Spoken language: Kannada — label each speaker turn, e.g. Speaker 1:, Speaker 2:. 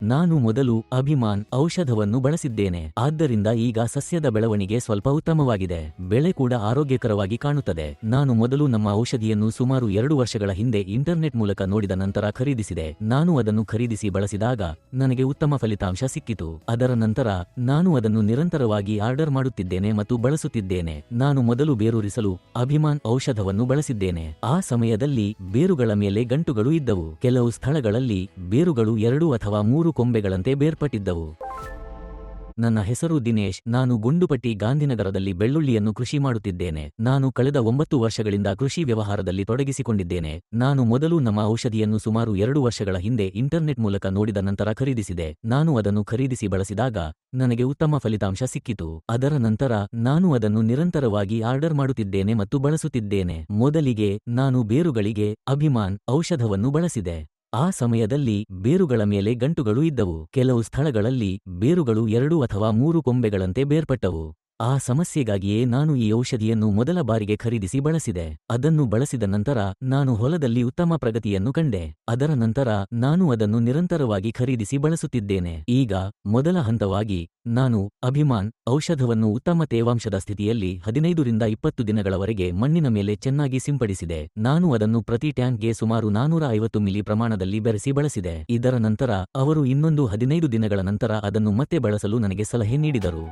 Speaker 1: ನಾನು ಮೊದಲು ಅಭಿಮಾನ್ ಔಷಧವನ್ನು ಬಳಸಿದ್ದೇನೆ. ಆದ್ದರಿಂದ ಈಗ ಸಸ್ಯದ ಬೆಳವಣಿಗೆ ಸ್ವಲ್ಪ ಉತ್ತಮವಾಗಿದೆ. ಬೆಳೆ ಕೂಡ ಆರೋಗ್ಯಕರವಾಗಿ ಕಾಣುತ್ತದೆ. ನಾನು ಮೊದಲು ನಮ್ಮ ಔಷಧಿಯನ್ನು ಸುಮಾರು 2 ವರ್ಷಗಳ ಹಿಂದೆ ಇಂಟರ್ನೆಟ್ ಮೂಲಕ ನೋಡಿದ ನಂತರ ಖರೀದಿಸಿದೆ. ನಾನು ಅದನ್ನು ಖರೀದಿಸಿ ಬಳಸಿದಾಗ ನನಗೆ ಉತ್ತಮ ಫಲಿತಾಂಶ ಸಿಕ್ಕಿತು. ಅದರ ನಂತರ ನಾನು ಅದನ್ನು ನಿರಂತರವಾಗಿ ಆರ್ಡರ್ ಮಾಡುತ್ತಿದ್ದೇನೆ ಮತ್ತು ಬಳಸುತ್ತಿದ್ದೇನೆ. ನಾನು ಮೊದಲು ಬೇರೂರಿಸಲು ಅಭಿಮಾನ್ ಔಷಧವನ್ನು ಬಳಸಿದ್ದೇನೆ. ಆ ಸಮಯದಲ್ಲಿ ಬೇರುಗಳ ಮೇಲೆ ಗಂಟುಗಳು ಇದ್ದವು. ಕೆಲವು ಸ್ಥಳಗಳಲ್ಲಿ ಬೇರುಗಳು 2 ಅಥವಾ 3 ಕೊಂಬೆಗಳಂತೆ ಬೇರ್ಪಟ್ಟಿದ್ದವು. ನನ್ನ ಹೆಸರು ದಿನೇಶ್. ನಾನು ಗುಂಡುಪಟ್ಟಿ ಗಾಂಧಿನಗರದಲ್ಲಿ ಬೆಳ್ಳುಳ್ಳಿಯನ್ನು ಕೃಷಿ ಮಾಡುತ್ತಿದ್ದೇನೆ. ನಾನು ಕಳೆದ 9 ವರ್ಷಗಳಿಂದ ಕೃಷಿ ವ್ಯವಹಾರದಲ್ಲಿ ತೊಡಗಿಸಿಕೊಂಡಿದ್ದೇನೆ. ನಾನು ಮೊದಲು ನಮ್ಮ ಔಷಧಿಯನ್ನು ಸುಮಾರು 2 ವರ್ಷಗಳ ಹಿಂದೆ ಇಂಟರ್ನೆಟ್ ಮೂಲಕ ನೋಡಿದ ನಂತರ ಖರೀದಿಸಿದೆ. ನಾನು ಅದನ್ನು ಖರೀದಿಸಿ ಬಳಸಿದಾಗ ನನಗೆ ಉತ್ತಮ ಫಲಿತಾಂಶ ಸಿಕ್ಕಿತು. ಅದರ ನಂತರ ನಾನು ಅದನ್ನು ನಿರಂತರವಾಗಿ ಆರ್ಡರ್ ಮಾಡುತ್ತಿದ್ದೇನೆ ಮತ್ತು ಬಳಸುತ್ತಿದ್ದೇನೆ. ಮೊದಲಿಗೆ ನಾನು ಬೇರುಗಳಿಗೆ ಅಭಿಮಾನ್ ಔಷಧವನ್ನು ಬಳಸಿದೆ. ಆ ಸಮಯದಲ್ಲಿ ಬೇರುಗಳ ಮೇಲೆ ಗಂಟುಗಳು ಇದ್ದವು. ಕೆಲವು ಸ್ಥಳಗಳಲ್ಲಿ ಬೇರುಗಳು 2 ಅಥವಾ 3 ಕೊಂಬೆಗಳಂತೆ ಬೇರ್ಪಟ್ಟವು. ಆ ಸಮಸ್ಯೆಗಾಗಿಯೇ ನಾನು ಈ ಔಷಧಿಯನ್ನು ಮೊದಲ ಬಾರಿಗೆ ಖರೀದಿಸಿ ಬಳಸಿದೆ. ಅದನ್ನು ಬಳಸಿದ ನಂತರ ನಾನು ಹೊಲದಲ್ಲಿ ಉತ್ತಮ ಪ್ರಗತಿಯನ್ನು ಕಂಡೆ. ಅದರ ನಂತರ ನಾನು ಅದನ್ನು ನಿರಂತರವಾಗಿ ಖರೀದಿಸಿ ಬಳಸುತ್ತಿದ್ದೇನೆ. ಈಗ ಮೊದಲ ಹಂತವಾಗಿ ನಾನು ಅಭಿಮಾನ್ ಔಷಧವನ್ನು ಉತ್ತಮ ತೇವಾಂಶದ ಸ್ಥಿತಿಯಲ್ಲಿ 15 ರಿಂದ 20 ದಿನಗಳವರೆಗೆ ಮಣ್ಣಿನ ಮೇಲೆ ಚೆನ್ನಾಗಿ ಸಿಂಪಡಿಸಿದೆ. ನಾನು ಅದನ್ನು ಪ್ರತಿ ಟ್ಯಾಂಕ್ಗೆ ಸುಮಾರು 450 ಮಿಲಿ ಪ್ರಮಾಣದಲ್ಲಿ ಬೆರೆಸಿ ಬಳಸಿದೆ. ಇದರ ನಂತರ ಅವರು ಇನ್ನೊಂದು 15 ದಿನಗಳ ನಂತರ ಅದನ್ನು ಮತ್ತೆ ಬಳಸಲು ನನಗೆ ಸಲಹೆ ನೀಡಿದರು.